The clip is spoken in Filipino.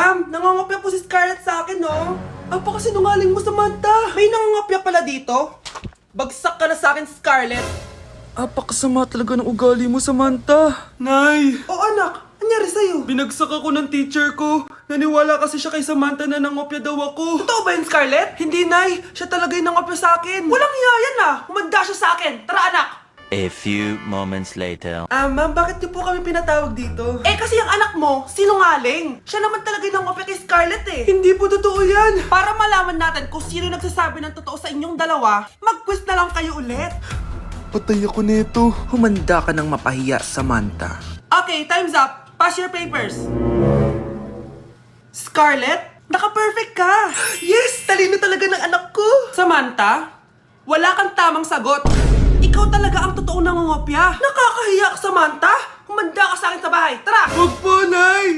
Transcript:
Ma'am, nangangopya po si Scarlett sa akin, no? Apakasinungaling mo, Samantha. May nangangopya pala dito? Bagsak ka na sa akin, Scarlett. Apakasama talaga ng ugali mo, Samantha. Nay! O anak, anyari sa'yo? Binagsak ako ng teacher ko. Naniwala kasi siya kay Samantha na nangopya daw ako. Totoo ba yun, Scarlett? Hindi, Nay. Siya talaga yung nangopya sa akin. Walang hiya yan ah! Humanda siya sa akin! Tara, anak! A few moments later. Ma'am, bakit niyo po kami pinatawag dito? Eh kasi yung anak mo, sinungaling. Siya naman talaga yung nangopya kay Scarlett eh. Hindi po totoo yan. Para malaman natin kung sino nagsasabi ng totoo sa inyong dalawa, mag-quiz na lang kayo ulit. Patay ako nito. Humanda ka ng mapahiya, Samantha. Okay, time's up. Pass your papers. Scarlett, naka-perfect ka. Yes! Talino talaga ng anak ko. Samantha, wala kang tamang sagot. Ikaw talaga ang totoong nangungopya. Nakakahiya ka, Samantha. Humanda ka sa akin sa bahay. Tara! Huwag po, Nay!